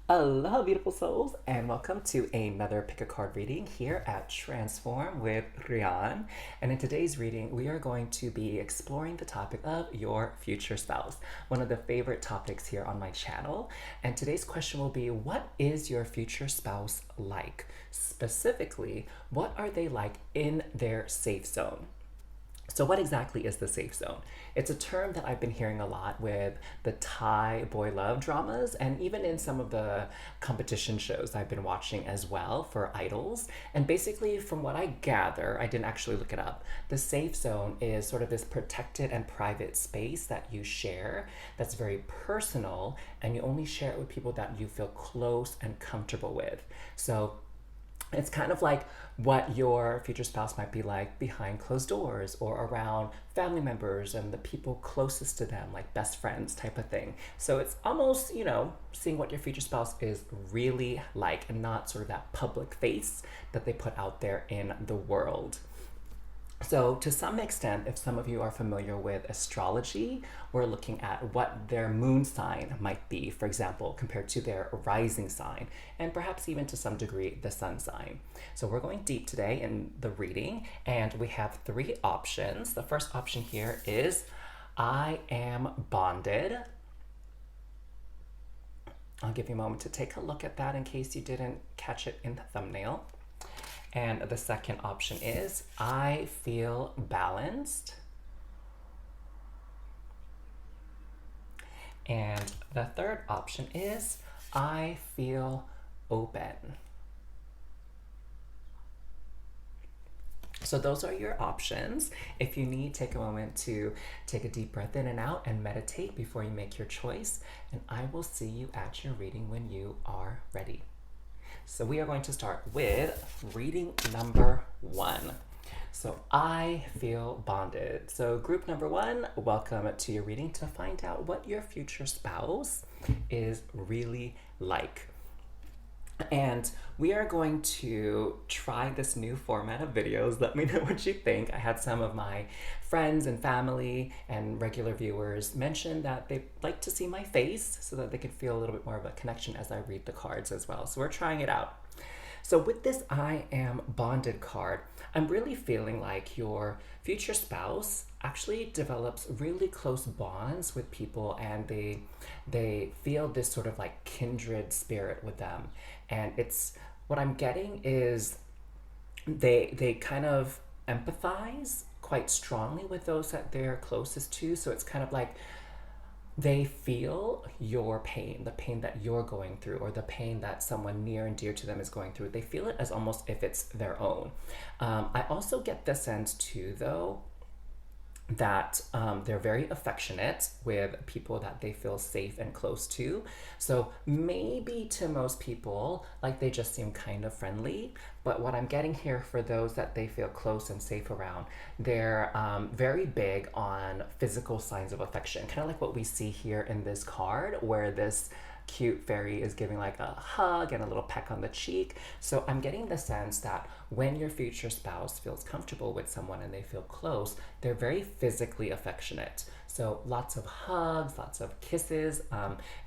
Aloha, beautiful souls, and welcome to another pick a card reading here at Transform with Rian. And in today's reading, we are going to be exploring the topic of your future spouse, one of the favorite topics here on my channel. And today's question will be, what is your future spouse like? Specifically, what are they like in their safe zone? So what exactly is the safe zone? It's a term that I've been hearing a lot with the Thai boy love dramas and even in some of the competition shows I've been watching as well for idols. And basically, from what I gather, I didn't actually look it up, the safe zone is sort of this protected and private space that you share that's very personal, and you only share it with people that you feel close and comfortable with. So it's kind of like what your future spouse might be like behind closed doors or around family members and the people closest to them, like best friends type of thing. So it's almost, seeing what your future spouse is really like and not sort of that public face that they put out there in the world. So, to some extent, if some of you are familiar with astrology, we're looking at what their moon sign might be, for example, compared to their rising sign, and perhaps even to some degree the sun sign. So, we're going deep today in the reading, and we have three options. The first option here is I am bonded. I'll give you a moment to take a look at that in case you didn't catch it in the thumbnail. And the second option is I feel balanced. And the third option is I feel open. So those are your options. If you need, take a moment to take a deep breath in and out and meditate before you make your choice. And I will see you at your reading when you are ready. So we are going to start with reading number one. So I feel bonded. So group number one, welcome to your reading to find out what your future spouse is really like. And we are going to try this new format of videos. Let me know what you think. I had some of my friends and family and regular viewers mention that they like to see my face so that they could feel a little bit more of a connection as I read the cards as well. So we're trying it out. So with this I am bonded card, I'm really feeling like your future spouse actually develops really close bonds with people, and they feel this sort of like kindred spirit with them. And it's what I'm getting is they kind of empathize quite strongly with those that they're closest to. So it's kind of like they feel your pain, the pain that you're going through, or the pain that someone near and dear to them is going through. They feel it as almost if it's their own. I also get the sense, too, though, that they're very affectionate with people that they feel safe and close to. So maybe to most people, like they just seem kind of friendly. But what I'm getting here for those that they feel close and safe around, they're very big on physical signs of affection, kind of like what we see here in this card, where this cute fairy is giving like a hug and a little peck on the cheek. So I'm getting the sense that when your future spouse feels comfortable with someone and they feel close, they're very physically affectionate. So lots of hugs, lots of kisses.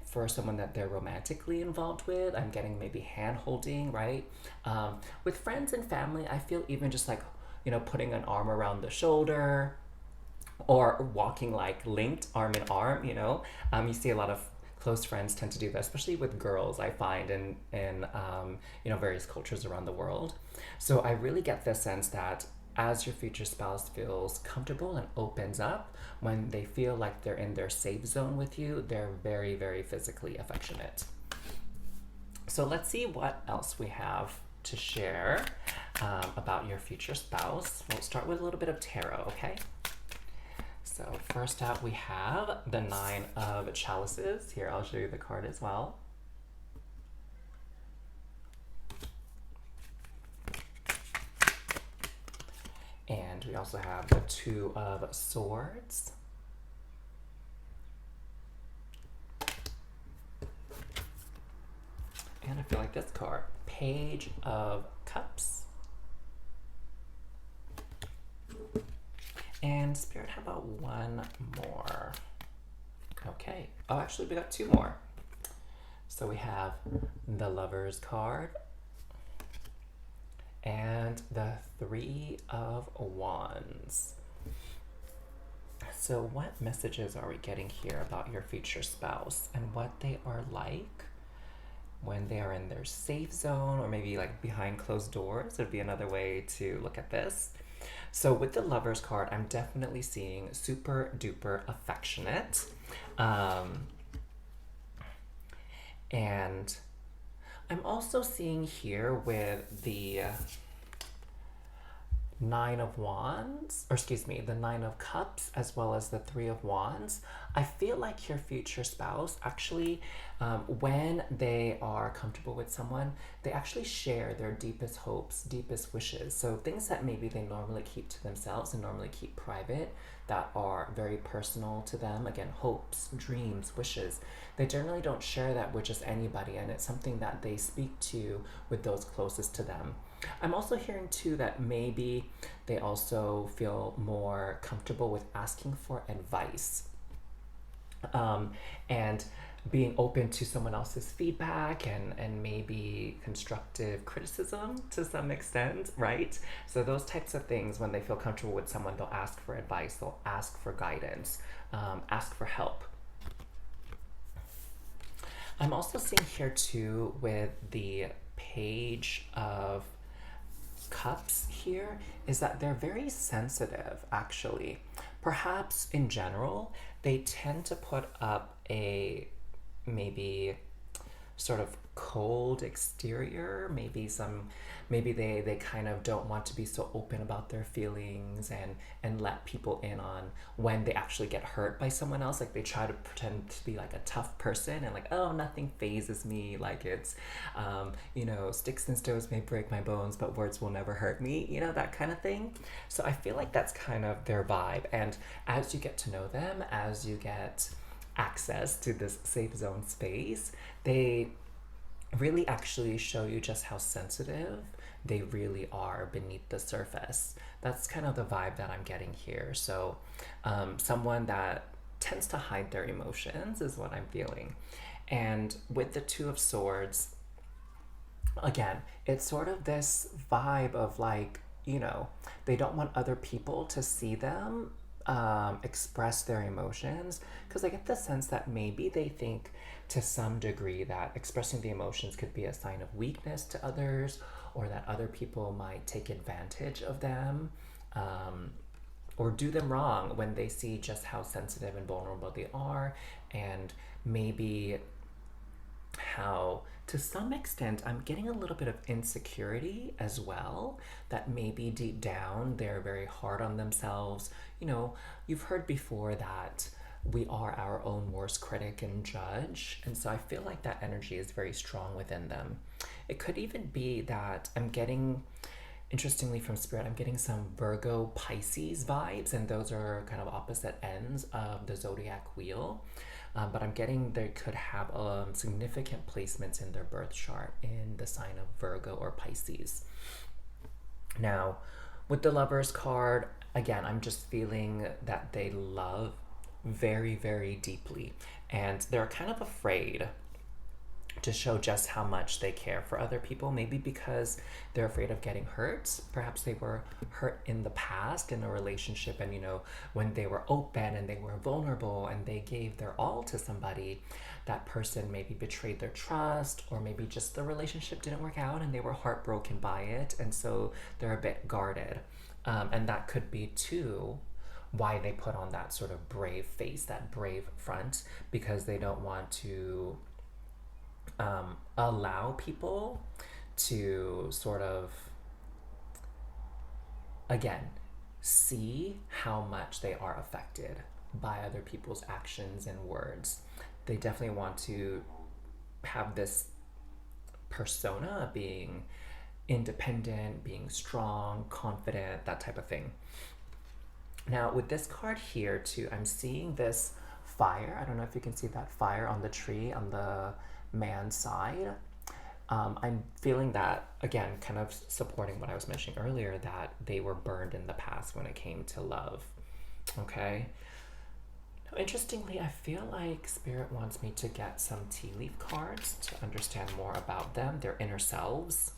For someone that they're romantically involved with, I'm getting maybe hand holding, right? With friends and family, I feel even just like, putting an arm around the shoulder or walking like linked arm in arm, you see a lot of close friends tend to do that, especially with girls, I find in various cultures around the world. So I really get the sense that as your future spouse feels comfortable and opens up, when they feel like they're in their safe zone with you, they're very, very physically affectionate. So let's see what else we have to share about your future spouse. We'll start with a little bit of tarot, okay? So first out we have the Nine of Chalices. Here, I'll show you the card as well. And we also have the Two of Swords. And I feel like this card, Page of Cups. And Spirit, how about one more? Okay. Oh, actually, we got two more. So we have the Lovers card and the Three of Wands. So what messages are we getting here about your future spouse and what they are like when they are in their safe zone, or maybe like behind closed doors would be another way to look at this. So with the Lovers card, I'm definitely seeing super duper affectionate. And I'm also seeing here with the Nine of Wands, or excuse me, the Nine of Cups, as well as the Three of Wands. I feel like your future spouse actually, when they are comfortable with someone, they actually share their deepest hopes, deepest wishes. So things that maybe they normally keep to themselves and normally keep private, that are very personal to them. Again, hopes, dreams, wishes. They generally don't share that with just anybody, and it's something that they speak to with those closest to them. I'm also hearing too that maybe they also feel more comfortable with asking for advice, and being open to someone else's feedback and maybe constructive criticism to some extent, right? So those types of things, when they feel comfortable with someone, they'll ask for advice, they'll ask for guidance, ask for help. I'm also seeing here too with the Page of Cups here is that they're very sensitive, actually. Perhaps in general, they tend to put up a maybe sort of cold exterior, maybe they kind of don't want to be so open about their feelings and let people in on when they actually get hurt by someone else. Like they try to pretend to be like a tough person and like, oh, nothing phases me, like it's sticks and stones may break my bones but words will never hurt me, that kind of thing. So I feel like that's kind of their vibe, and as you get to know them, as you get access to this safe zone space, they really actually show you just how sensitive they really are beneath the surface. That's kind of the vibe that I'm getting here. So someone that tends to hide their emotions is what I'm feeling. And with the Two of Swords, again, it's sort of this vibe of like, they don't want other people to see them express their emotions, because I get the sense that maybe they think to some degree that expressing the emotions could be a sign of weakness to others, or that other people might take advantage of them, or do them wrong when they see just how sensitive and vulnerable they are, and maybe how to some extent I'm getting a little bit of insecurity as well, that maybe deep down they're very hard on themselves. You've heard before that we are our own worst critic and judge, and so I feel like that energy is very strong within them. It could even be that I'm getting, interestingly from Spirit, I'm getting some Virgo Pisces vibes, and those are kind of opposite ends of the zodiac wheel. But I'm getting they could have significant placements in their birth chart in the sign of Virgo or Pisces. Now, with the Lovers card, again, I'm just feeling that they love very, very deeply, and they're kind of afraid to show just how much they care for other people, maybe because they're afraid of getting hurt. Perhaps they were hurt in the past in a relationship, and when they were open and they were vulnerable and they gave their all to somebody, that person maybe betrayed their trust, or maybe just the relationship didn't work out and they were heartbroken by it, and so they're a bit guarded. And that could be too why they put on that sort of brave face, that brave front, because they don't want to allow people to sort of, again, see how much they are affected by other people's actions and words. They definitely want to have this persona of being independent, being strong, confident, that type of thing. Now, with this card here too, I'm seeing this fire. I don't know if you can see that fire on the tree on the man's side. I'm feeling that, again, kind of supporting what I was mentioning earlier, that they were burned in the past when it came to love. Okay? Interestingly, I feel like Spirit wants me to get some tea leaf cards to understand more about them, their inner selves.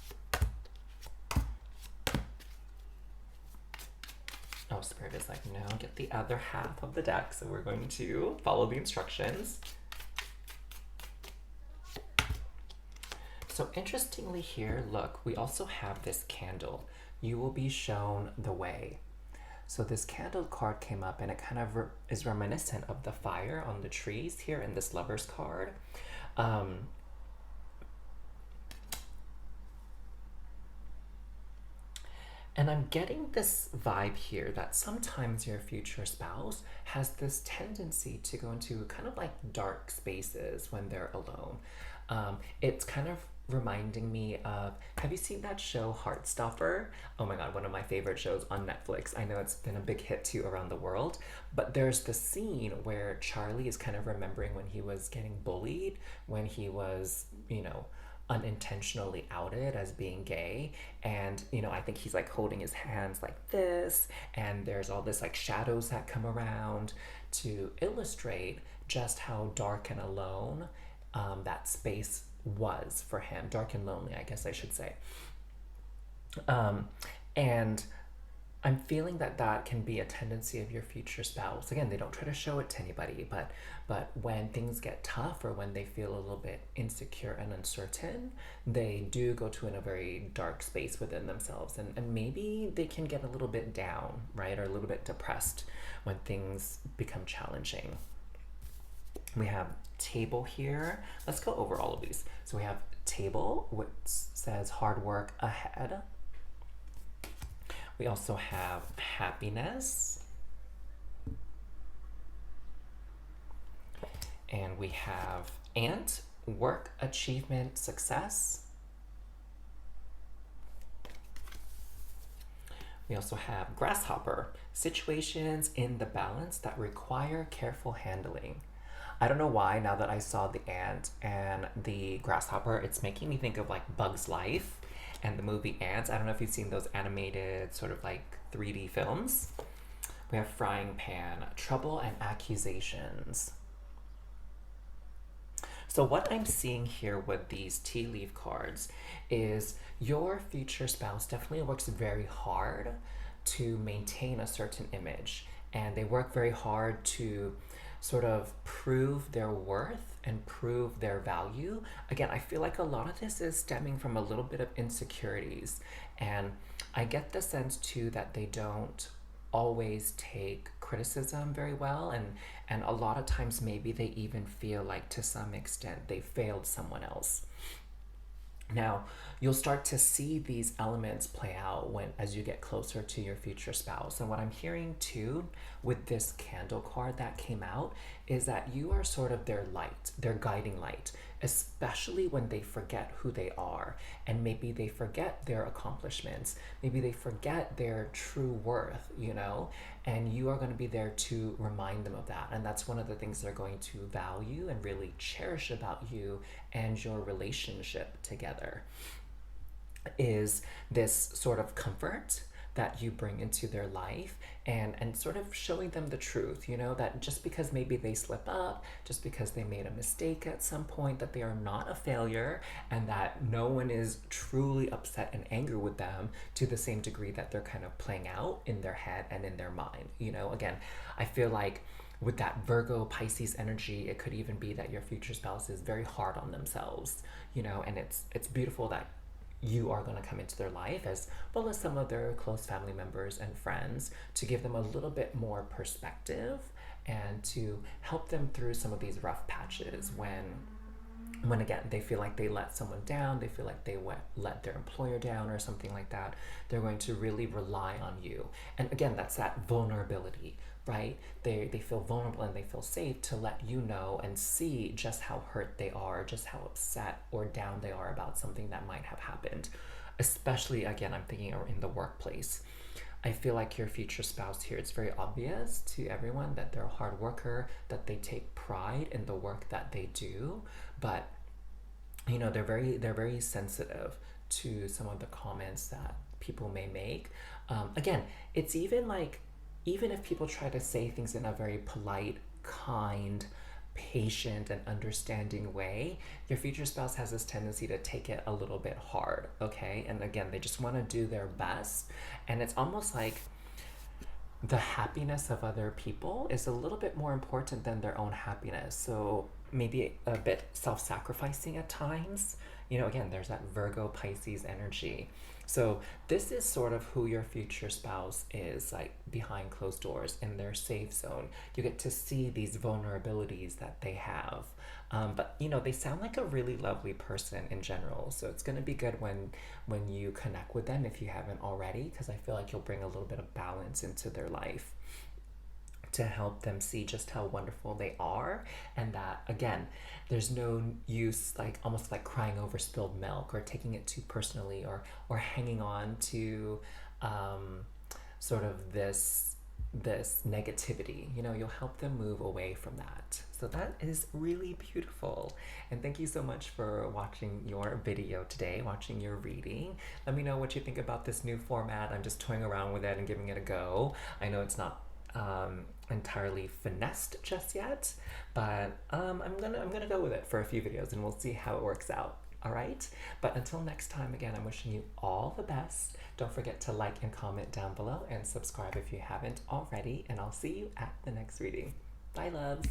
Oh, Spirit is like, no, get the other half of the deck. So we're going to follow the instructions. So interestingly here, look, we also have this candle. You will be shown the way. So this candle card came up and it kind of is reminiscent of the fire on the trees here in this Lover's card. And I'm getting this vibe here that sometimes your future spouse has this tendency to go into kind of like dark spaces when they're alone. It's kind of reminding me of, have you seen that show Heartstopper? Oh my god, one of my favorite shows on Netflix. I know it's been a big hit too around the world, but there's the scene where Charlie is kind of remembering when he was getting bullied, when he was, unintentionally outed as being gay. And I think he's like holding his hands like this, and there's all this like shadows that come around to illustrate just how dark and alone that space was for him. Dark and lonely, I guess I should say. And I'm feeling that that can be a tendency of your future spouse. Again, they don't try to show it to anybody, but when things get tough or when they feel a little bit insecure and uncertain, they do go to in a very dark space within themselves, and maybe they can get a little bit down, right, or a little bit depressed when things become challenging. We have table here. Let's go over all of these. So we have table, which says hard work ahead. We also have happiness. And we have ant, work, achievement, success. We also have grasshopper, situations in the balance that require careful handling. I don't know why, now that I saw the ant and the grasshopper, it's making me think of like Bug's Life and the movie Ants. I don't know if you've seen those animated sort of like 3D films. We have frying pan, trouble and accusations. So what I'm seeing here with these tea leaf cards is your future spouse definitely works very hard to maintain a certain image, and they work very hard to sort of prove their worth and prove their value. Again, I feel like a lot of this is stemming from a little bit of insecurities, and I get the sense too that they don't always take criticism very well, and a lot of times maybe they even feel like to some extent they failed someone else. Now, you'll start to see these elements play out when as you get closer to your future spouse. And what I'm hearing too with this candle card that came out is that you are sort of their light, their guiding light, especially when they forget who they are, and maybe they forget their accomplishments, maybe they forget their true worth, and you are going to be there to remind them of that. And that's one of the things they're going to value and really cherish about you and your relationship together, is this sort of comfort that you bring into their life, and sort of showing them the truth, that just because maybe they slip up, just because they made a mistake at some point, that they are not a failure, and that no one is truly upset and angry with them to the same degree that they're kind of playing out in their head and in their mind. Again, I feel like with that Virgo Pisces energy, it could even be that your future spouse is very hard on themselves, and it's beautiful that you are going to come into their life, as well as some of their close family members and friends, to give them a little bit more perspective and to help them through some of these rough patches when again they feel like they let someone down, they feel like they let their employer down or something like that. They're going to really rely on you, and again, that's that vulnerability, right? They feel vulnerable and they feel safe to let you know and see just how hurt they are, just how upset or down they are about something that might have happened. Especially, again, I'm thinking in the workplace. I feel like your future spouse here, it's very obvious to everyone that they're a hard worker, that they take pride in the work that they do, but they're very sensitive to some of the comments that people may make. Again, it's even like, even if people try to say things in a very polite kind, patient, and understanding way, your future spouse has this tendency to take it a little bit hard, okay? And again, they just want to do their best. And it's almost like the happiness of other people is a little bit more important than their own happiness. So maybe a bit self sacrificing at times. Again, there's that Virgo Pisces energy. So this is sort of who your future spouse is, like behind closed doors in their safe zone. You get to see these vulnerabilities that they have. But they sound like a really lovely person in general. So it's gonna be good when you connect with them if you haven't already, because I feel like you'll bring a little bit of balance into their life to help them see just how wonderful they are, and that again, there's no use like almost like crying over spilled milk or taking it too personally, or hanging on to sort of this negativity. You'll help them move away from that. So that is really beautiful. And thank you so much for watching your video today, watching your reading. Let me know what you think about this new format. I'm just toying around with it and giving it a go. I know it's not entirely finessed just yet, but I'm gonna go with it for a few videos and we'll see how it works out. All right, but until next time, again, I'm wishing you all the best. Don't forget to like and comment down below and subscribe if you haven't already, and I'll see you at the next reading. Bye, loves.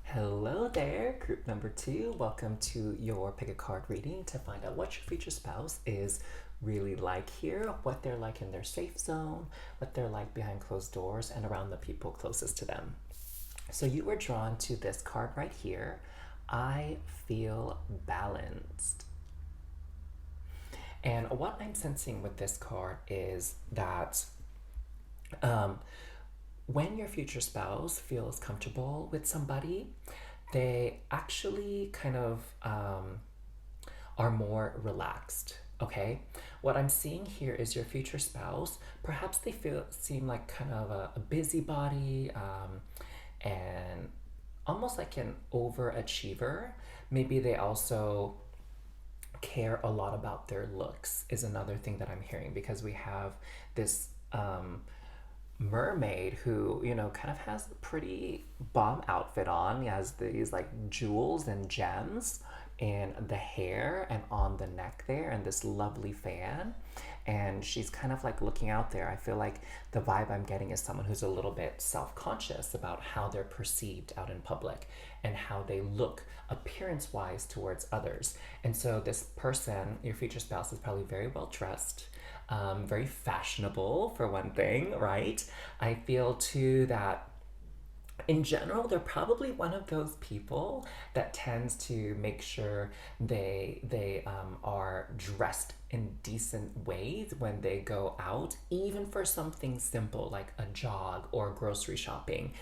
Hello there, group number 2. Welcome to your pick a card reading to find out what your future spouse is really like here, what they're like in their safe zone, what they're like behind closed doors, and around the people closest to them. So you were drawn to this card right here. I feel balanced. And what I'm sensing with this card is that when your future spouse feels comfortable with somebody, they actually kind of are more relaxed. Okay, what I'm seeing here is your future spouse, perhaps they seem like kind of a busybody, and almost like an overachiever. Maybe they also care a lot about their looks is another thing that I'm hearing, because we have this mermaid who kind of has a pretty bomb outfit on. He has these like jewels and gems in the hair and on the neck there, and this lovely fan, and she's kind of like looking out there. I feel like the vibe I'm getting is someone who's a little bit self-conscious about how they're perceived out in public and how they look appearance-wise towards others. And so this person, your future spouse, is probably very well dressed, very fashionable for one thing, right? I feel too that in general, they're probably one of those people that tends to make sure they are dressed in decent ways when they go out, even for something simple like a jog or grocery shopping.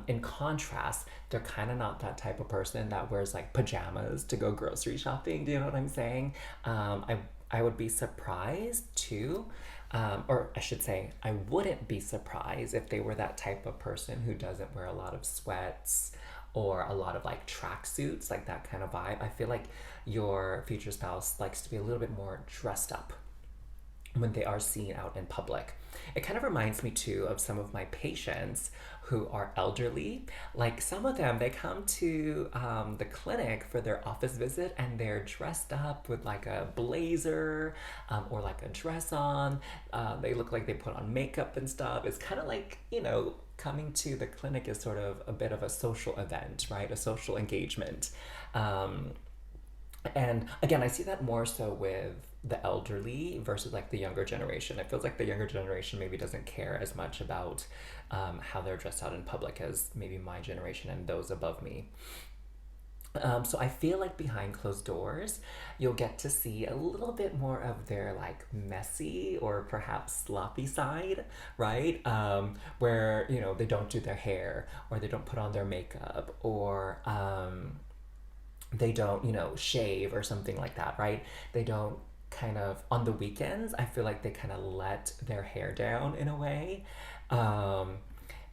In contrast, they're kind of not that type of person that wears like pajamas to go grocery shopping. Do you know what I'm saying? I would be surprised too. Or I should say, I wouldn't be surprised if they were that type of person who doesn't wear a lot of sweats or a lot of like tracksuits, like that kind of vibe. I feel like your future spouse likes to be a little bit more dressed up when they are seen out in public. It kind of reminds me too of some of my patients who are elderly. Like some of them, they come to the clinic for their office visit and they're dressed up with like a blazer or like a dress on. They look like they put on makeup and stuff. It's kind of like, coming to the clinic is sort of a bit of a social event, right? A social engagement. And again, I see that more so with the elderly versus like the younger generation. It feels like the younger generation maybe doesn't care as much about how they're dressed out in public as maybe my generation and those above me. So I feel like behind closed doors, you'll get to see a little bit more of their like messy or perhaps sloppy side, right? Where, they don't do their hair, or they don't put on their makeup, or they don't, shave or something like that, right? They don't kind of, on the weekends, I feel like they kind of let their hair down in a way.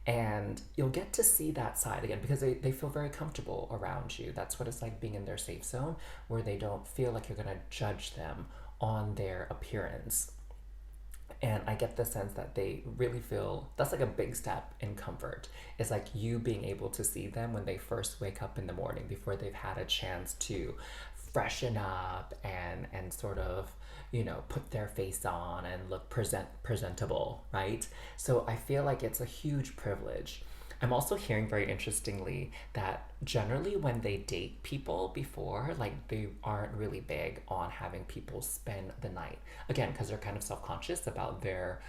And you'll get to see that side again because they feel very comfortable around you. That's what it's like being in their safe zone, where they don't feel like you're going to judge them on their appearance. And I get the sense that they really feel that's like a big step in comfort. It's like you being able to see them when they first wake up in the morning before they've had a chance to freshen up and sort of, put their face on and look presentable, right? So I feel like it's a huge privilege. I'm also hearing very interestingly that generally when they date people before, like they aren't really big on having people spend the night. Again, because they're kind of self-conscious about their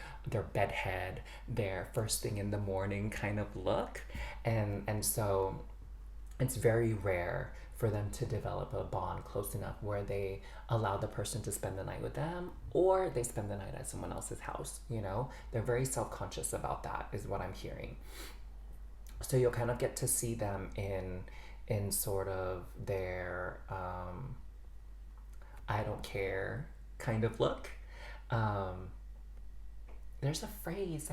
bedhead, their first thing in the morning kind of look. And so it's very rare for them to develop a bond close enough where they allow the person to spend the night with them or they spend the night at someone else's house. They're very self-conscious about that is what I'm hearing. So you'll kind of get to see them in sort of their I don't care kind of look. Um, there's a phrase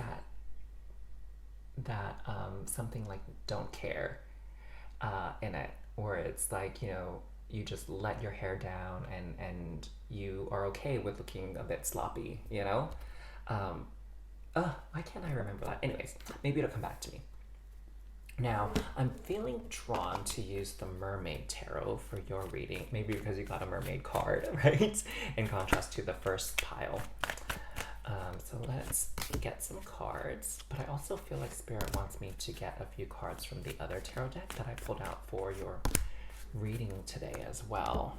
that something like don't care in it, or it's like you just let your hair down and you are okay with looking a bit sloppy. Um, why can't I remember that? Anyways, maybe it'll come back to me. Now, I'm feeling drawn to use the Mermaid Tarot for your reading, maybe because you got a mermaid card, right? In contrast to the first pile. So let's get some cards, but I also feel like Spirit wants me to get a few cards from the other tarot deck that I pulled out for your reading today as well.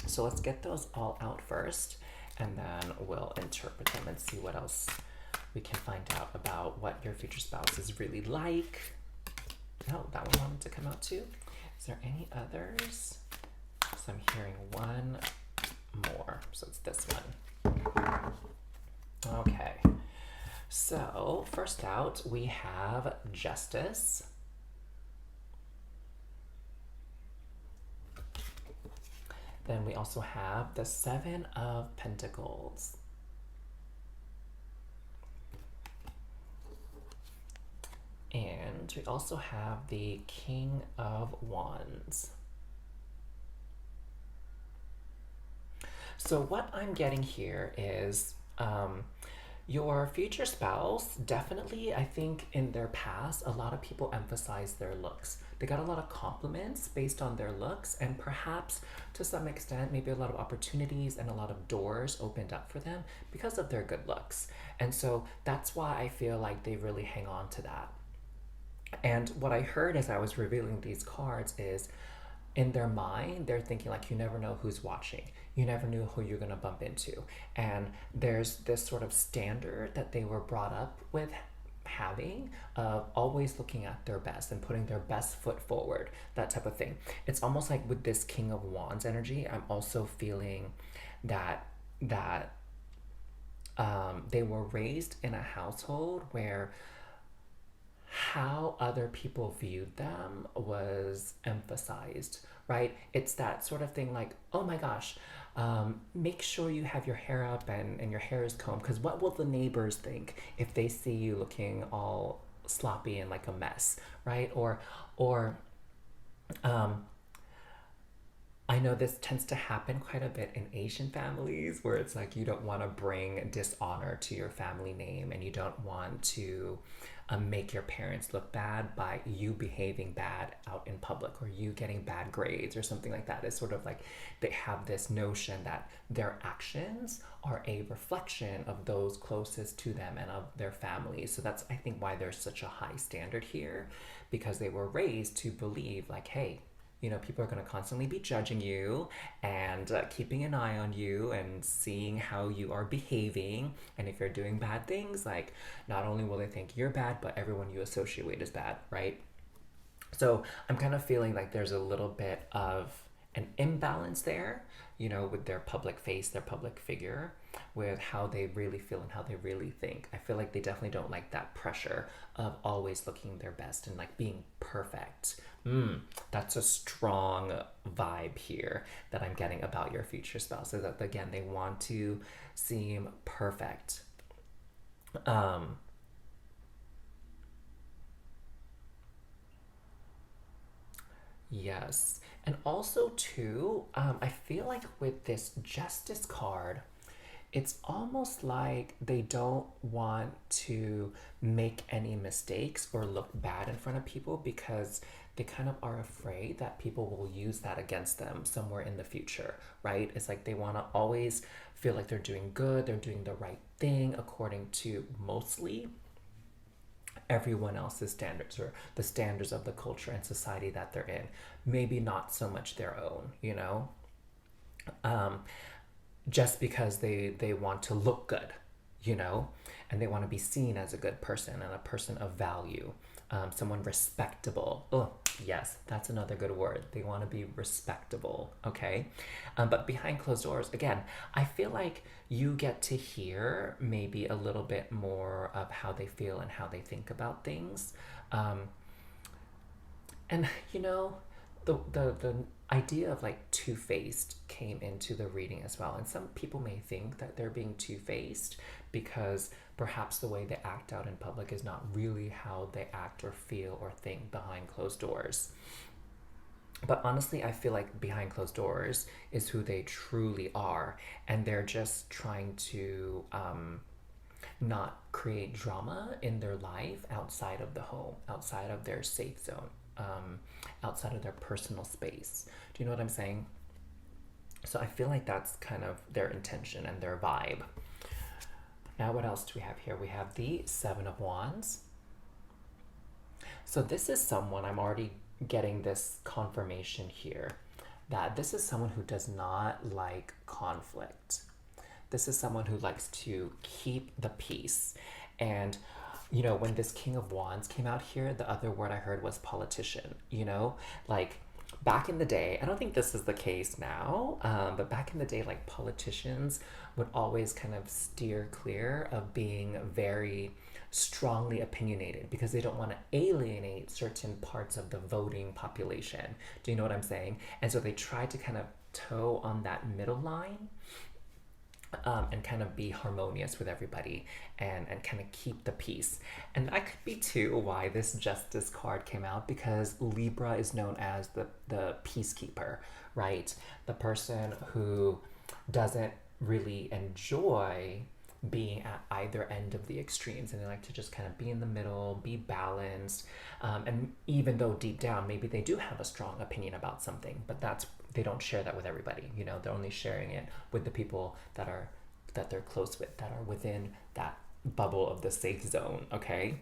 So let's get those all out first, and then we'll interpret them and see what else we can find out about what your future spouse is really like. Oh, that one wanted to come out too. Is there any others? So I'm hearing one more. So it's this one. Okay. So first out, we have Justice. Then we also have the Seven of Pentacles. And we also have the King of Wands. So what I'm getting here is your future spouse, definitely, I think in their past, a lot of people emphasize their looks. They got a lot of compliments based on their looks, and perhaps to some extent, maybe a lot of opportunities and a lot of doors opened up for them because of their good looks. And so that's why I feel like they really hang on to that. And what I heard as I was revealing these cards is in their mind, they're thinking like, you never know who's watching. You never knew who you're going to bump into. And there's this sort of standard that they were brought up with having of always looking at their best and putting their best foot forward, that type of thing. It's almost like with this King of Wands energy, I'm also feeling that they were raised in a household where how other people viewed them was emphasized, right? It's that sort of thing like, oh my gosh, make sure you have your hair up and your hair is combed, because what will the neighbors think if they see you looking all sloppy and like a mess, right? Or I know this tends to happen quite a bit in Asian families where it's like you don't want to bring dishonor to your family name and you don't want to make your parents look bad by you behaving bad out in public or you getting bad grades or something like that. It's sort of like they have this notion that their actions are a reflection of those closest to them and of their families. So that's, I think, why there's such a high standard here, because they were raised to believe like, hey, people are going to constantly be judging you and keeping an eye on you and seeing how you are behaving. And if you're doing bad things, like not only will they think you're bad, but everyone you associate with is bad, right? So I'm kind of feeling like there's a little bit of an imbalance there, with their public face, their public figure, with how they really feel and how they really think. I feel like they definitely don't like that pressure of always looking their best and like being perfect. That's a strong vibe here that I'm getting about your future spouse, is that again, they want to seem perfect. Yes. And also too, I feel like with this Justice card, it's almost like they don't want to make any mistakes or look bad in front of people because they kind of are afraid that people will use that against them somewhere in the future, right? It's like they want to always feel like they're doing good, they're doing the right thing according to mostly everyone else's standards or the standards of the culture and society that they're in. Maybe not so much their own, you know? Um, just because they want to look good, you know, and they want to be seen as a good person and a person of value, someone respectable. Oh, yes, that's another good word. They want to be respectable, okay? But behind closed doors, again, I feel like you get to hear maybe a little bit more of how they feel and how they think about things. Um, and you know, the idea of like two-faced came into the reading as well. And some people may think that they're being two-faced because perhaps the way they act out in public is not really how they act or feel or think behind closed doors. But honestly, I feel like behind closed doors is who they truly are, and they're just trying to not create drama in their life outside of the home, outside of their safe zone, outside of their personal space. Do you know what I'm saying? So I feel like that's kind of their intention and their vibe. Now, what else do we have here? We have the Seven of Wands. So this is someone, I'm already getting this confirmation here, that this is someone who does not like conflict. This is someone who likes to keep the peace. And, you know, when this King of Wands came out here, the other word I heard was politician, you know? Like, back in the day, I don't think this is the case now, but back in the day, like, politicians would always kind of steer clear of being very strongly opinionated because they don't want to alienate certain parts of the voting population. Do you know what I'm saying? And so they try to kind of toe on that middle line, and kind of be harmonious with everybody and kind of keep the peace. And that could be too why this Justice card came out, because Libra is known as the peacekeeper, right? The person who doesn't really enjoy being at either end of the extremes, and they like to just kind of be in the middle, be balanced, and even though deep down maybe they do have a strong opinion about something, but they don't share that with everybody. You know, they're only sharing it with the people that they're close with, that are within that bubble of the safe zone. Okay,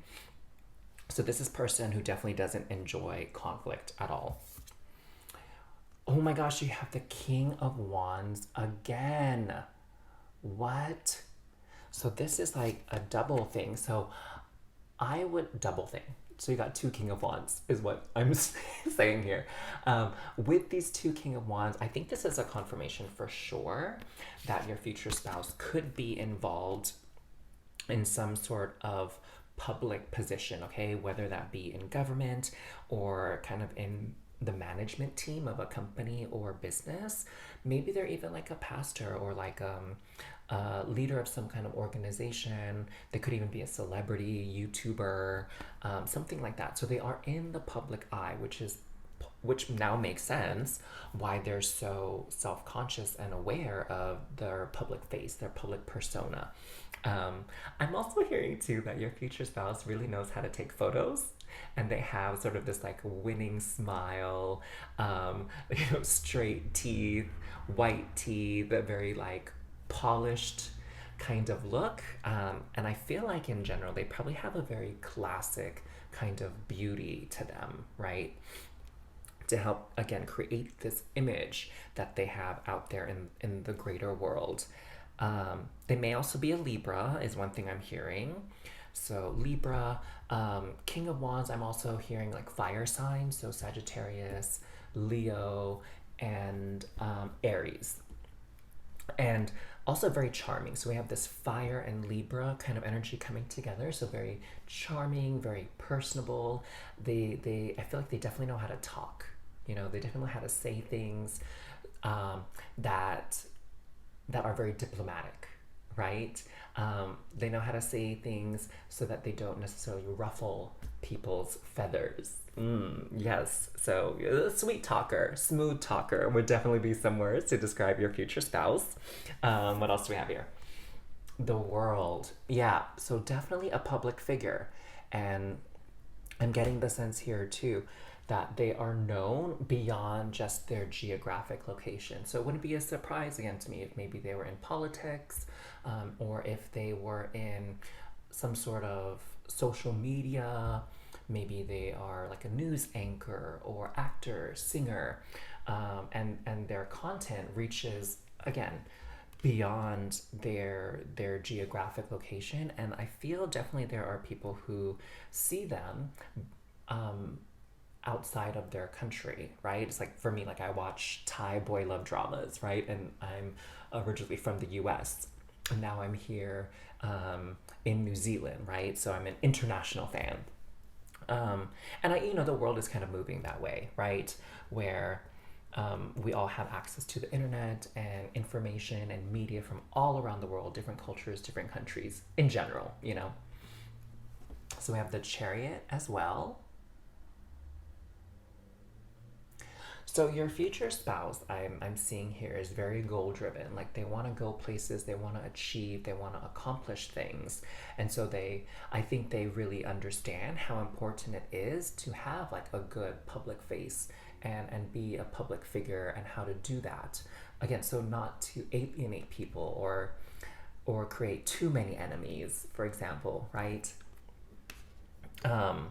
so this is a person who definitely doesn't enjoy conflict at all. Oh my gosh, you have the King of Wands again. What? So this is like a double thing. So I would double thing. So you got two King of Wands is what I'm saying here. With these two King of Wands, I think this is a confirmation for sure that your future spouse could be involved in some sort of public position, okay? Whether that be in government or kind of in the management team of a company or business. Maybe they're even like a pastor or like leader of some kind of organization. They could even be a celebrity, YouTuber, something like that. So they are in the public eye, which now makes sense why they're so self-conscious and aware of their public face, their public persona. I'm also hearing too that your future spouse really knows how to take photos, and they have sort of this like winning smile, straight teeth, white teeth, a very like polished kind of look. And I feel like in general, they probably have a very classic kind of beauty to them, right? To help, again, create this image that they have out there in the greater world. They may also be a Libra, is one thing I'm hearing. So Libra, King of Wands, I'm also hearing like fire signs, so Sagittarius, Leo, and Aries. And also very charming. So we have this fire and Libra kind of energy coming together. So very charming, very personable. I feel like they definitely know how to talk. You know, they definitely know how to say things that are very diplomatic, right? They know how to say things so that they don't necessarily ruffle people's feathers. Yes, so sweet talker, smooth talker would definitely be some words to describe your future spouse. What else do we have here? The world. Yeah, so definitely a public figure. And I'm getting the sense here too that they are known beyond just their geographic location. So it wouldn't be a surprise again to me if maybe they were in politics, or if they were in some sort of social media. Maybe they are like a news anchor or actor, singer, and their content reaches again beyond their geographic location. And I feel definitely there are people who see them um, outside of their country, right? It's like for me, like I watch Thai boy love dramas, right? And I'm originally from the US. And now I'm here in New Zealand, right? So I'm an international fan. And the world is kind of moving that way, right? Where we all have access to the internet and information and media from all around the world, different cultures, different countries in general. So we have the Chariot as well. So your future spouse, I'm seeing here, is very goal driven. Like they want to go places, they want to achieve, they want to accomplish things, and so I think they really understand how important it is to have like a good public face and be a public figure and how to do that. Again, so not to alienate people or create too many enemies, for example, right? Um,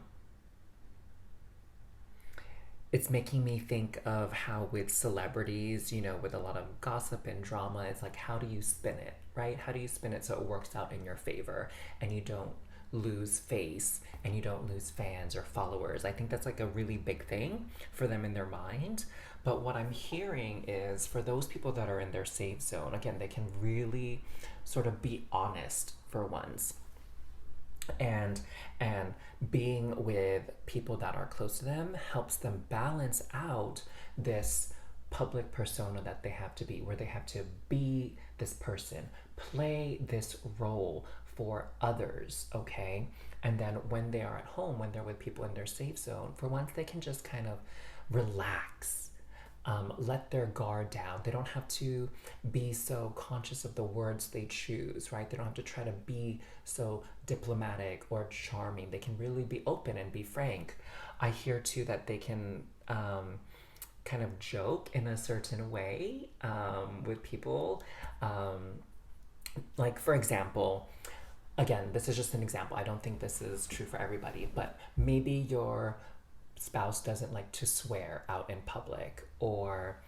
it's making me think of how with celebrities, with a lot of gossip and drama, it's like, how do you spin it, right? How do you spin it so it works out in your favor and you don't lose face and you don't lose fans or followers? I think that's like a really big thing for them in their mind. But what I'm hearing is for those people that are in their safe zone, again, they can really sort of be honest for once, and being with people that are close to them helps them balance out this public persona that they have to be, where they have to be this person, play this role for others, okay? And then when they are at home, when they're with people in their safe zone, for once they can just kind of relax, let their guard down. They don't have to be so conscious of the words they choose, right? They don't have to try to be so diplomatic or charming. They can really be open and be frank. I hear too that they can kind of joke in a certain way with people. Like, for example, again, this is just an example. I don't think this is true for everybody, but maybe your spouse doesn't like to swear out in public or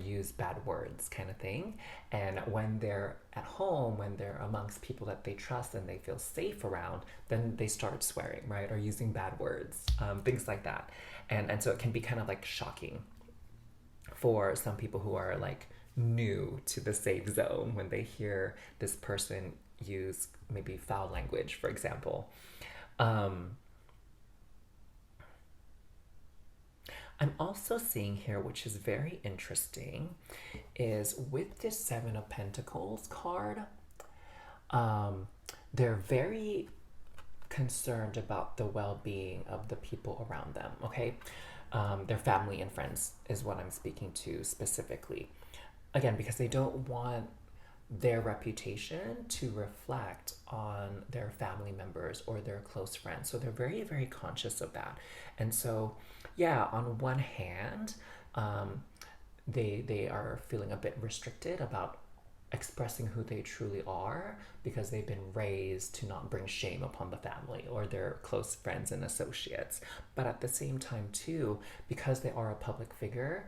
use bad words kind of thing, and when they're at home, when they're amongst people that they trust and they feel safe around, then they start swearing, right, or using bad words, things like that. And so it can be kind of like shocking for some people who are like new to the safe zone when they hear this person use maybe foul language, for example. um, I'm also seeing here, which is very interesting, is with this Seven of Pentacles card, um, they're very concerned about the well being of the people around them, okay? Their family and friends is what I'm speaking to specifically. Again, because they don't want their reputation to reflect on their family members or their close friends. So they're very, very conscious of that. And so, yeah, on one hand, um, they are feeling a bit restricted about expressing who they truly are because they've been raised to not bring shame upon the family or their close friends and associates. But at the same time, too, because they are a public figure,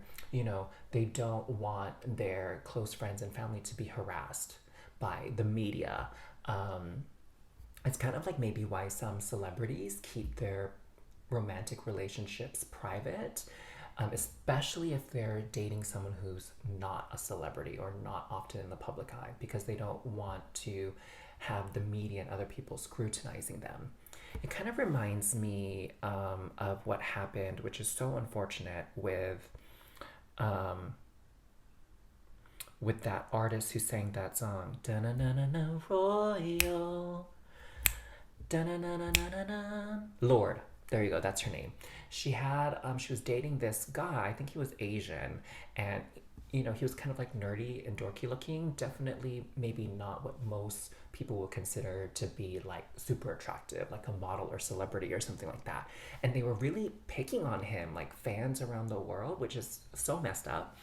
they don't want their close friends and family to be harassed by the media. Um, it's kind of like maybe why some celebrities keep their romantic relationships private, especially if they're dating someone who's not a celebrity or not often in the public eye, because they don't want to have the media and other people scrutinizing them. It kind of reminds me of what happened, which is so unfortunate um, with that artist who sang that song, da na na na na royal, da na na na na na na, Lord. There you go. That's her name. She was dating this guy. I think he was Asian, and you know, he was kind of like nerdy and dorky looking. Definitely, maybe not what most people would consider to be like super attractive, like a model or celebrity or something like that. And they were really picking on him, like fans around the world, which is so messed up.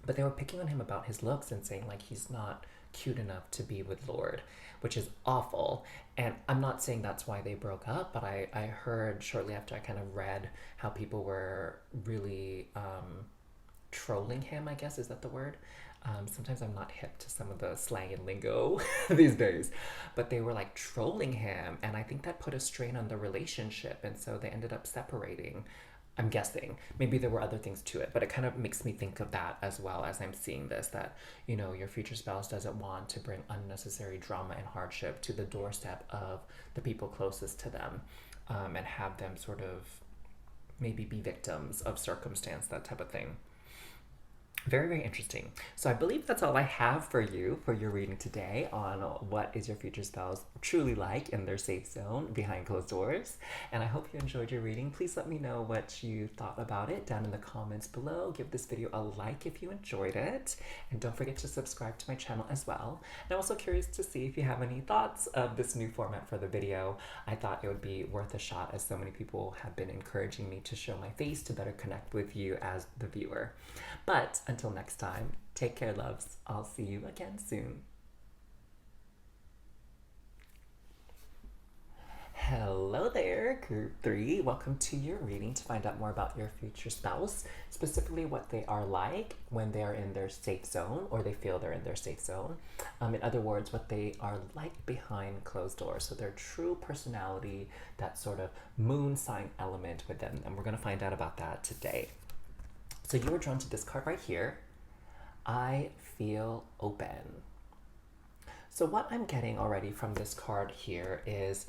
But they were picking on him about his looks and saying like he's not cute enough to be with Lord, which is awful. And I'm not saying that's why they broke up, but I heard shortly after I kind of read how people were really trolling him, I guess, is that the word? Sometimes I'm not hip to some of the slang and lingo these days, but they were like trolling him, and I think that put a strain on the relationship, and so they ended up separating. I'm guessing. Maybe there were other things to it, but it kind of makes me think of that as well as I'm seeing this, that, you know, your future spouse doesn't want to bring unnecessary drama and hardship to the doorstep of the people closest to them, and have them sort of maybe be victims of circumstance, that type of thing. Very, very interesting. So I believe that's all I have for you for your reading today on what is your future spouse truly like in their safe zone behind closed doors. And I hope you enjoyed your reading. Please let me know what you thought about it down in the comments below. Give this video a like if you enjoyed it. And don't forget to subscribe to my channel as well. And I'm also curious to see if you have any thoughts of this new format for the video. I thought it would be worth a shot as so many people have been encouraging me to show my face to better connect with you as the viewer. But until next time, take care, loves. I'll see you again soon. Hello there, group 3. Welcome to your reading to find out more about your future spouse, specifically what they are like when they are in their safe zone or they feel they're in their safe zone. In other words, what they are like behind closed doors. So their true personality, that sort of moon sign element with them. And we're going to find out about that today. So you were drawn to this card right here. I feel open. So what I'm getting already from this card here is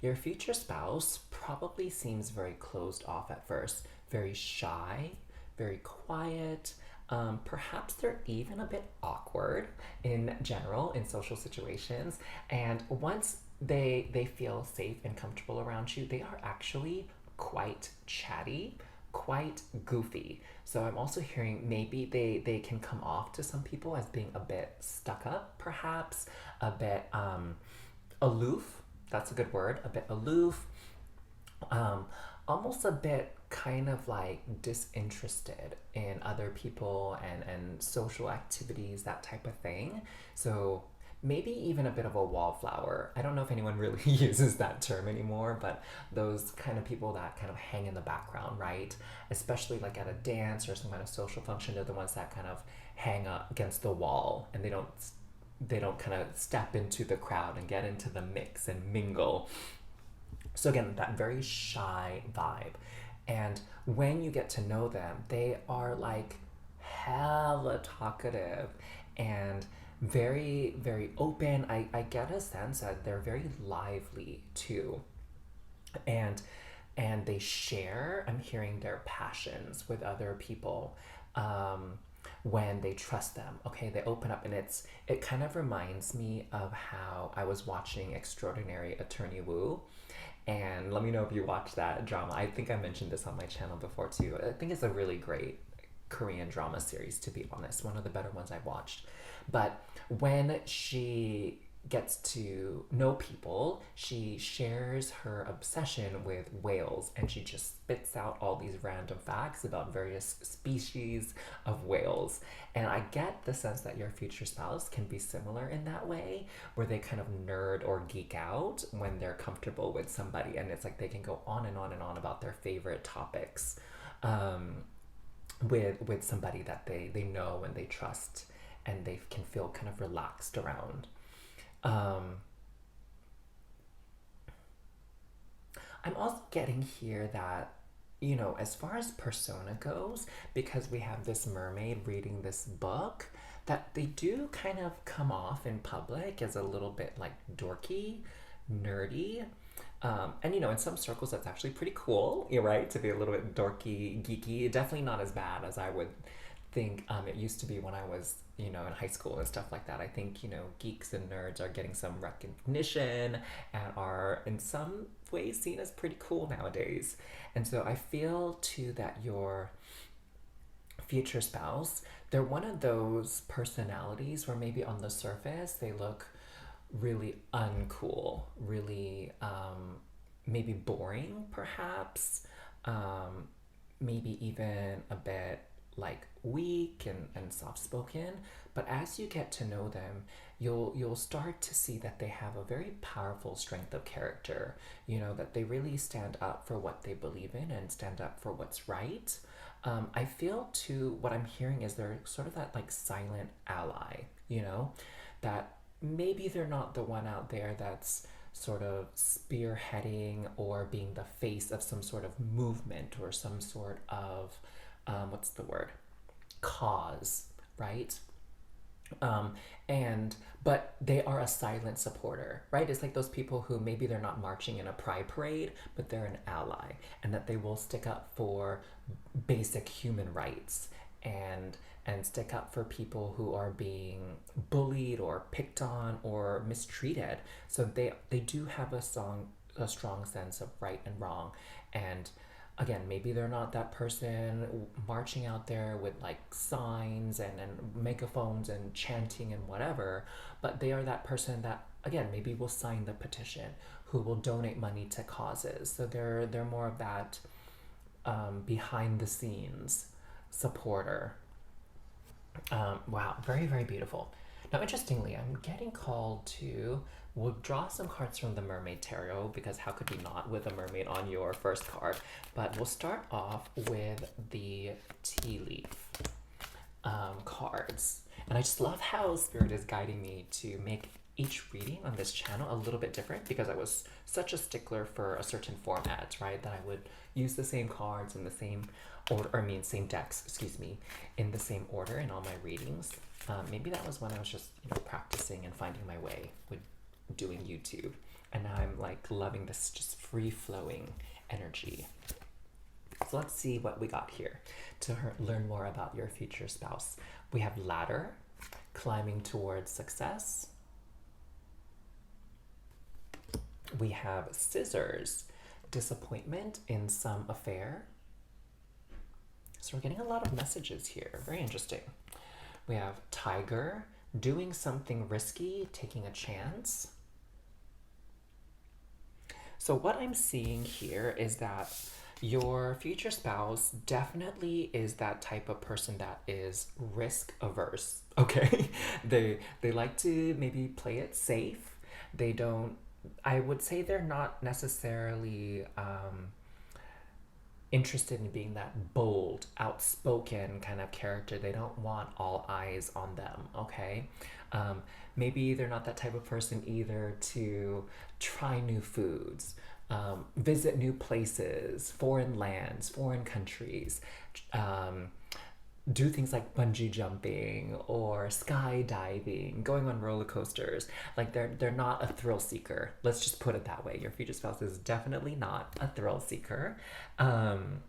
your future spouse probably seems very closed off at first, very shy, very quiet. Perhaps they're even a bit awkward in general in social situations. And once they feel safe and comfortable around you, they are actually quite chatty, quite goofy. So I'm also hearing maybe they can come off to some people as being a bit stuck up, perhaps, a bit aloof. That's a good word, a bit aloof. Almost a bit kind of like disinterested in other people and social activities, that type of thing. So maybe even a bit of a wallflower. I don't know if anyone really uses that term anymore, but those kind of people that kind of hang in the background, right? Especially like at a dance or some kind of social function, they're the ones that kind of hang up against the wall and they don't kind of step into the crowd and get into the mix and mingle. So again, that very shy vibe. And when you get to know them, they are like hella talkative and very, very open. I get a sense that they're very lively too. And they share, I'm hearing their passions with other people. When they trust them, okay, they open up, and it kind of reminds me of how I was watching Extraordinary Attorney Woo, and let me know if you watched that drama. I think I mentioned this on my channel before too. I think it's a really great Korean drama series, to be honest, one of the better ones I've watched. But when she gets to know people, she shares her obsession with whales, and she just spits out all these random facts about various species of whales. And I get the sense that your future spouse can be similar in that way, where they kind of nerd or geek out when they're comfortable with somebody, and it's like they can go on and on and on about their favorite topics with somebody that they know and they trust and they can feel kind of relaxed around. I'm also getting here that, you know, as far as persona goes, because we have this mermaid reading this book, that they do kind of come off in public as a little bit like dorky, nerdy. And you know, in some circles that's actually pretty cool, you're right, to be a little bit dorky, geeky. Definitely not as bad as I would think it used to be when I was, you know, in high school and stuff like that. I think, you know, geeks and nerds are getting some recognition and are in some ways seen as pretty cool nowadays. And so I feel too that your future spouse, they're one of those personalities where maybe on the surface they look really uncool, really maybe boring, perhaps, um, maybe even a bit like weak and soft spoken. But as you get to know them, you'll start to see that they have a very powerful strength of character. You know, that they really stand up for what they believe in and stand up for what's right. I feel too, what I'm hearing is they're sort of that like silent ally, you know, that maybe they're not the one out there that's sort of spearheading or being the face of some sort of movement or some sort of, what's the word? Cause, right? Um, and but they are a silent supporter, right? It's like those people who maybe they're not marching in a pride parade, but they're an ally, and that they will stick up for basic human rights and stick up for people who are being bullied or picked on or mistreated. So they do have a strong sense of right and wrong. And again, maybe they're not that person marching out there with like signs and megaphones and chanting and whatever, but they are that person that again maybe will sign the petition, who will donate money to causes. So they're more of that behind the scenes supporter. Wow, very, very beautiful. Now, interestingly, I'm getting called to. We'll draw some cards from the Mermaid Tarot because how could we not with a mermaid on your first card? But we'll start off with the tea leaf cards. And I just love how Spirit is guiding me to make each reading on this channel a little bit different because I was such a stickler for a certain format, right? That I would use the same cards in the same order, or I mean, same decks, excuse me, in the same order in all my readings. Maybe that was when I was just practicing and finding my way with doing YouTube. And now I'm like loving this just free flowing energy. So let's see what we got here to learn more about your future spouse. We have ladder, climbing towards success. We have scissors, disappointment in some affair. So we're getting a lot of messages here. Very interesting. We have tiger, doing something risky, taking a chance. So what I'm seeing here is that your future spouse definitely is that type of person that is risk averse. Okay, they like to maybe play it safe. They don't. I would say they're not necessarily interested in being that bold, outspoken kind of character. They don't want all eyes on them. Okay, maybe they're not that type of person either to try new foods, visit new places, foreign lands, foreign countries, do things like bungee jumping or skydiving, going on roller coasters. Like they're not a thrill seeker. Let's just put it that way. Your future spouse is definitely not a thrill seeker. But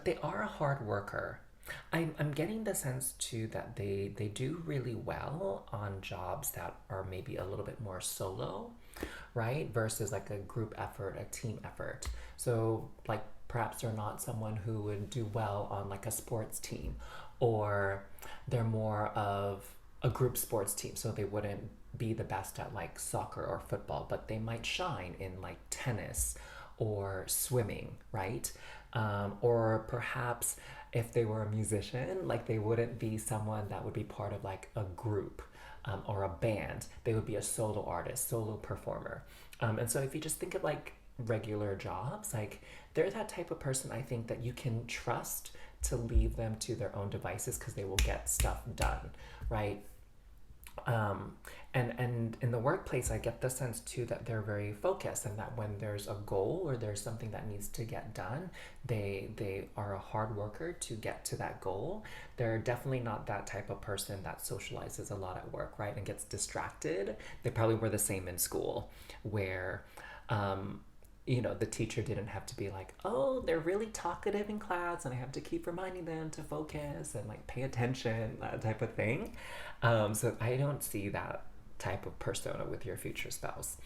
they are a hard worker. I'm getting the sense too that they do really well on jobs that are maybe a little bit more solo, right? Versus like a group effort, a team effort. So like perhaps they're not someone who would do well on like a sports team, or they're more of a group sports team. So they wouldn't be the best at like soccer or football, but they might shine in like tennis or swimming, right? Or perhaps if they were a musician, like they wouldn't be someone that would be part of like a group or a band. They would be a solo artist, solo performer. And so if you just think of like regular jobs, like they're that type of person I think that you can trust to leave them to their own devices because they will get stuff done, right? And in the workplace, I get the sense too that they're very focused, and that when there's a goal or there's something that needs to get done, they are a hard worker to get to that goal. They're definitely not that type of person that socializes a lot at work, right, and gets distracted. They probably were the same in school, where the teacher didn't have to be like, oh, they're really talkative in class and I have to keep reminding them to focus and like pay attention, that type of thing. So I don't see that type of persona with your future spouse.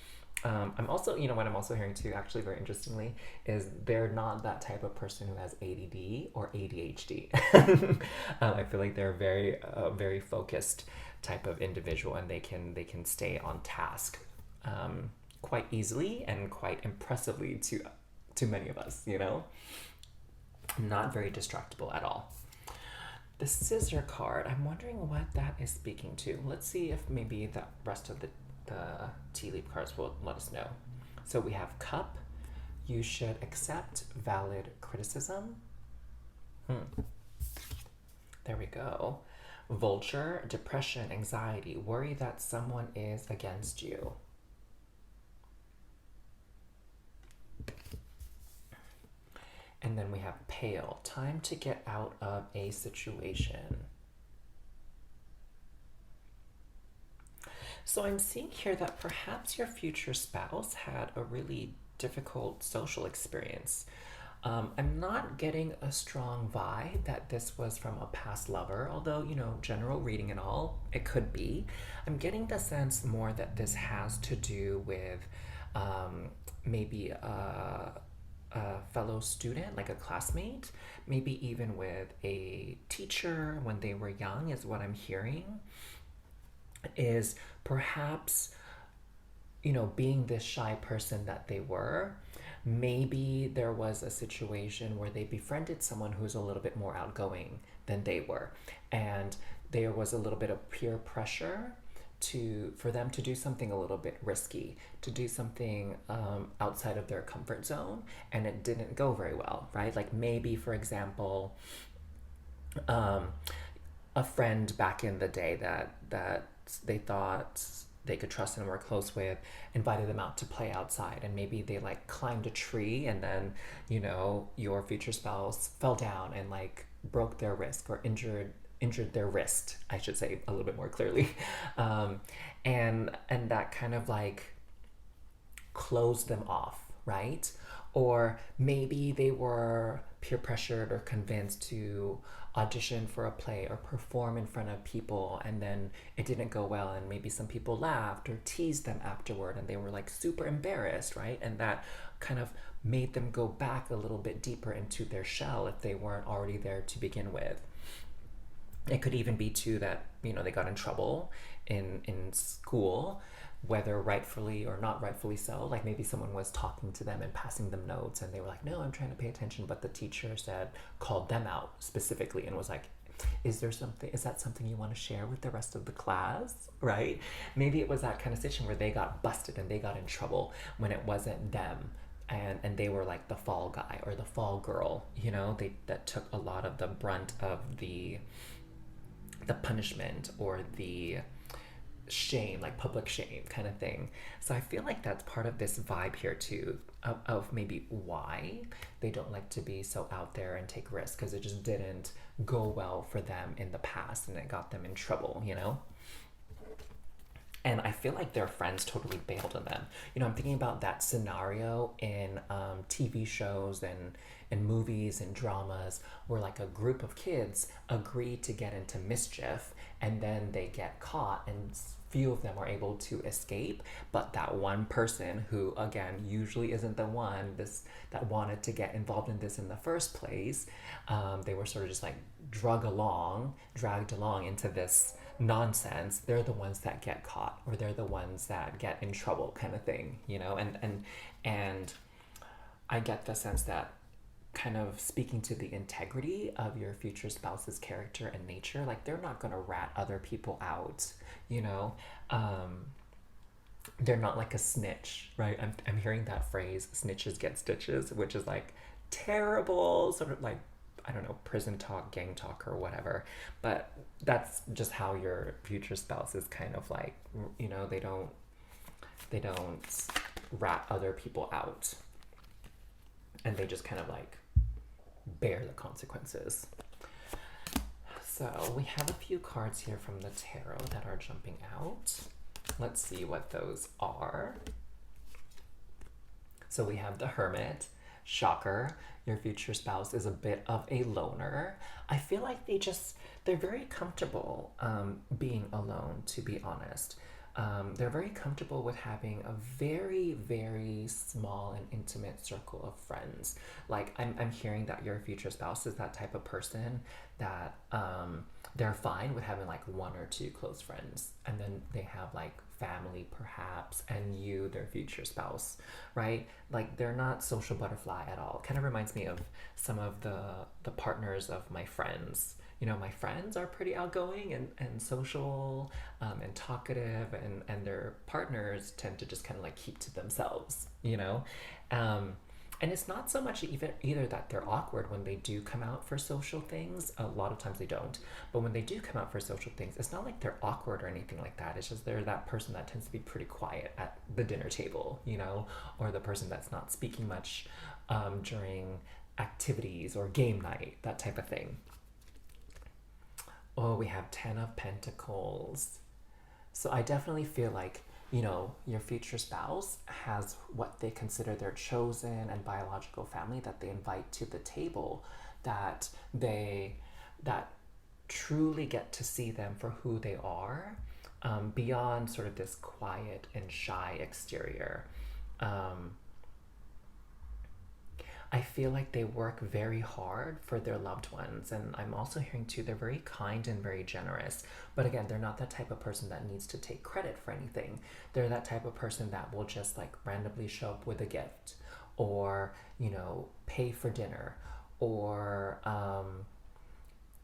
I'm also, you know what I'm also hearing too, actually, very interestingly, is they're not that type of person who has ADD or ADHD. I feel like they're very, very focused type of individual, and they can stay on task quite easily and quite impressively to many of us. You know, not very distractible at all. The scissor card, I'm wondering what that is speaking to. Let's see if maybe the rest of the tea leaf cards will let us know. So we have cup. You should accept valid criticism. There we go. Vulture, depression, anxiety, worry that someone is against you. And then we have pale, time to get out of a situation. So I'm seeing here that perhaps your future spouse had a really difficult social experience. I'm not getting a strong vibe that this was from a past lover, although, you know, general reading and all, it could be. I'm getting the sense more that this has to do with maybe a fellow student, like a classmate, maybe even with a teacher when they were young, is what I'm hearing. Is perhaps, you know, being this shy person that they were, maybe there was a situation where they befriended someone who's a little bit more outgoing than they were, and there was a little bit of peer pressure for them to do something a little bit risky, to do something outside of their comfort zone, and it didn't go very well, right? Like maybe, for example, a friend back in the day that they thought they could trust and were close with invited them out to play outside, and maybe they like climbed a tree, and then, you know, your future spouse fell down and like broke their wrist or injured their wrist, I should say a little bit more clearly. And that kind of like closed them off, right? Or maybe they were peer pressured or convinced to audition for a play or perform in front of people, and then it didn't go well, and maybe some people laughed or teased them afterward, and they were like super embarrassed, right? And that kind of made them go back a little bit deeper into their shell if they weren't already there to begin with. It could even be too that, you know, they got in trouble in school, whether rightfully or not rightfully so. Like maybe someone was talking to them and passing them notes, and they were like, no, I'm trying to pay attention, but the teacher called them out specifically and was like, is that something you want to share with the rest of the class, right? Maybe it was that kind of situation where they got busted and they got in trouble when it wasn't them, and they were like the fall guy or the fall girl, you know, that took a lot of the brunt of the punishment or the shame, like public shame kind of thing. So I feel like that's part of this vibe here too, of maybe why they don't like to be so out there and take risks, because it just didn't go well for them in the past and it got them in trouble, you know? And I feel like their friends totally bailed on them. You know, I'm thinking about that scenario in TV shows and movies and dramas where like a group of kids agree to get into mischief, and then they get caught, and few of them are able to escape, but that one person who, again, usually isn't the one that wanted to get involved in this in the first place, they were sort of just like dragged along into this nonsense. They're the ones that get caught, or they're the ones that get in trouble, kind of thing, you know. And I get the sense that, kind of speaking to the integrity of your future spouse's character and nature, like they're not gonna rat other people out, you know. They're not like a snitch, right? I'm hearing that phrase, snitches get stitches, which is like terrible, sort of like, I don't know, prison talk, gang talk, or whatever. But that's just how your future spouse is kind of like, you know, they don't rat other people out, and they just kind of like bear the consequences. So we have a few cards here from the tarot that are jumping out. Let's see what those are. So we have the Hermit. Shocker, your future spouse is a bit of a loner. I feel like they're very comfortable being alone, to be honest. They're very comfortable with having a very, very small and intimate circle of friends. Like, I'm hearing that your future spouse is that type of person that they're fine with having like one or two close friends, and then they have like family perhaps, and you, their future spouse, right? Like, they're not social butterfly at all. Kind of reminds me of some of the partners of my friends. You know, my friends are pretty outgoing and social, and talkative, and their partners tend to just kind of like keep to themselves, you know? Um, and it's not so much even either that they're awkward when they do come out for social things. A lot of times they don't. But when they do come out for social things, it's not like they're awkward or anything like that. It's just they're that person that tends to be pretty quiet at the dinner table, you know, or the person that's not speaking much during activities or game night, that type of thing. Oh, we have 10 of Pentacles. So I definitely feel like, you know, your future spouse has what they consider their chosen and biological family that they invite to the table, that they that truly get to see them for who they are, beyond sort of this quiet and shy exterior. Um, I feel like they work very hard for their loved ones. And I'm also hearing too, they're very kind and very generous. But again, they're not that type of person that needs to take credit for anything. They're that type of person that will just like randomly show up with a gift, or, you know, pay for dinner, or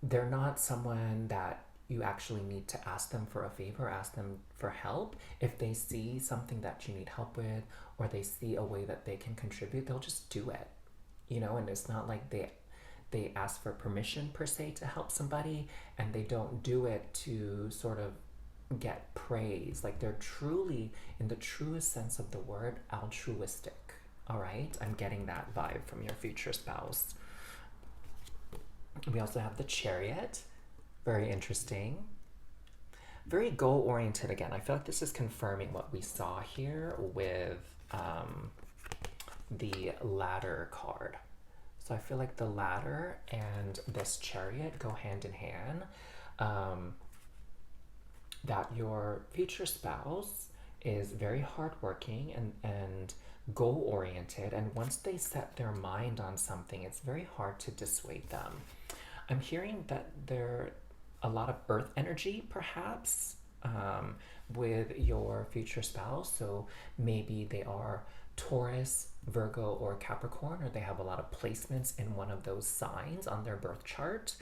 they're not someone that you actually need to ask them for a favor, ask them for help. If they see something that you need help with, or they see a way that they can contribute, they'll just do it, you know. And it's not like they ask for permission per se to help somebody, and they don't do it to sort of get praise. Like, they're truly, in the truest sense of the word, altruistic. All right, I'm getting that vibe from your future spouse. We also have the Chariot. Very interesting. Very goal oriented again. I feel like this is confirming what we saw here with the Ladder card. So I feel like the Ladder and this Chariot go hand in hand. That your future spouse is very hardworking and goal oriented, and once they set their mind on something, it's very hard to dissuade them. I'm hearing that there a lot of earth energy perhaps, with your future spouse. So maybe they are Taurus, Virgo, or Capricorn, or they have a lot of placements in one of those signs on their birth chart.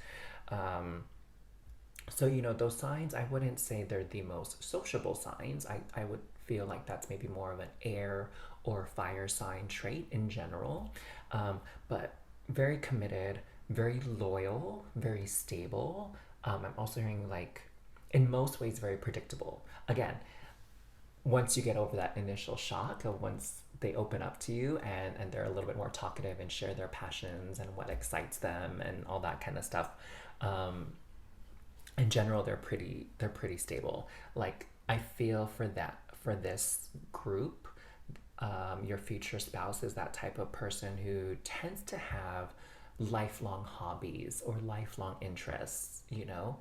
So, you know, those signs, I wouldn't say they're the most sociable signs. I would feel like that's maybe more of an air or fire sign trait in general. But very committed, very loyal, very stable. I'm also hearing like, in most ways, very predictable. Again, once you get over that initial shock of once they open up to you, and they're a little bit more talkative and share their passions and what excites them and all that kind of stuff. In general, they're pretty stable. Like, I feel for this group, your future spouse is that type of person who tends to have lifelong hobbies or lifelong interests, you know.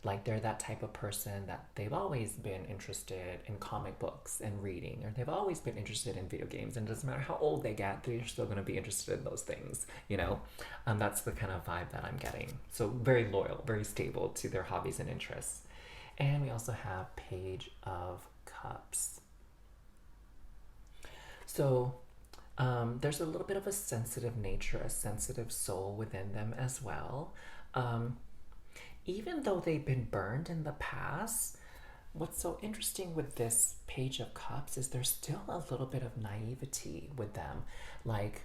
Like, they're that type of person that they've always been interested in comic books and reading, or they've always been interested in video games, and it doesn't matter how old they get, they're still going to be interested in those things, you know. That's the kind of vibe that I'm getting. So very loyal, very stable to their hobbies and interests. And we also have Page of Cups. So there's a little bit of a sensitive nature, a sensitive soul within them as well. Even though they've been burned in the past, what's so interesting with this Page of Cups is there's still a little bit of naivety with them. Like,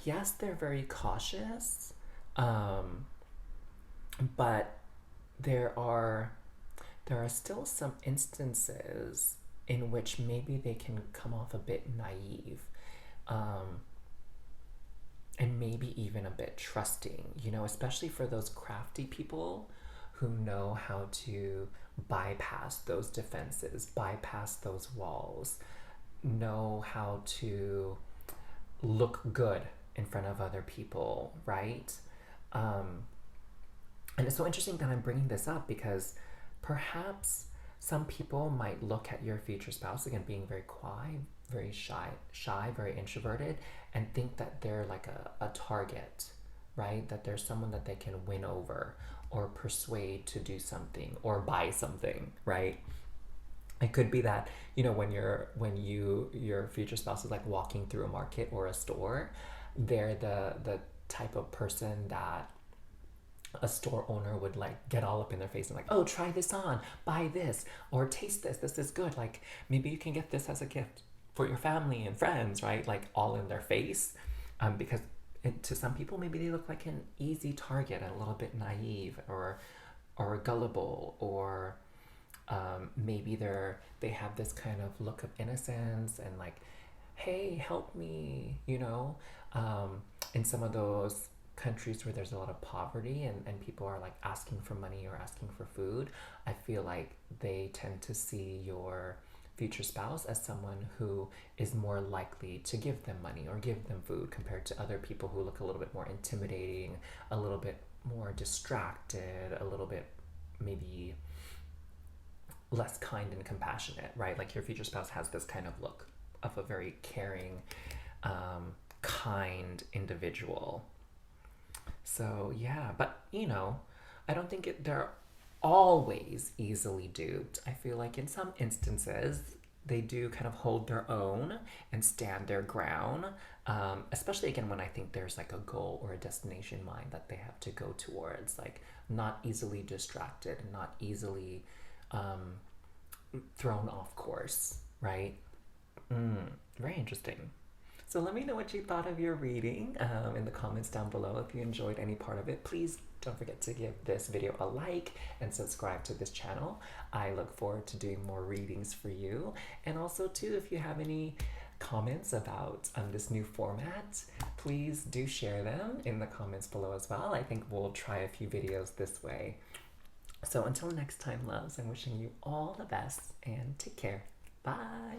yes, they're very cautious, but there are still some instances in which maybe they can come off a bit naive, um, and maybe even a bit trusting, you know, especially for those crafty people who know how to bypass those defenses, bypass those walls, know how to look good in front of other people, right? And it's so interesting that I'm bringing this up because perhaps some people might look at your future spouse, again, being very quiet, very shy, very introverted, and think that they're like a target, right? That there's someone that they can win over or persuade to do something or buy something, right? It could be that, your future spouse is like walking through a market or a store, they're the type of person that a store owner would like get all up in their face and like, oh, try this on, buy this, or taste this is good, like maybe you can get this as a gift for your family and friends, right? Like all in their face. Because to some people maybe they look like an easy target and a little bit naive or gullible, or maybe they have this kind of look of innocence and like, hey, help me, in some of those countries where there's a lot of poverty, and people are like asking for money or asking for food, I feel like they tend to see your future spouse as someone who is more likely to give them money or give them food compared to other people who look a little bit more intimidating, a little bit more distracted, a little bit maybe less kind and compassionate, right? Like your future spouse has this kind of look of a very caring, kind individual. So yeah, but I don't think they're always easily duped. I feel like in some instances they do kind of hold their own and stand their ground, especially again when I think there's like a goal or a destination in mind that they have to go towards, like not easily distracted, not easily thrown off course, right? Very interesting. So let me know what you thought of your reading in the comments down below. If you enjoyed any part of it, please don't forget to give this video a like and subscribe to this channel. I look forward to doing more readings for you. And also too, if you have any comments about this new format, please do share them in the comments below as well. I think we'll try a few videos this way. So until next time, loves, I'm wishing you all the best and take care. Bye.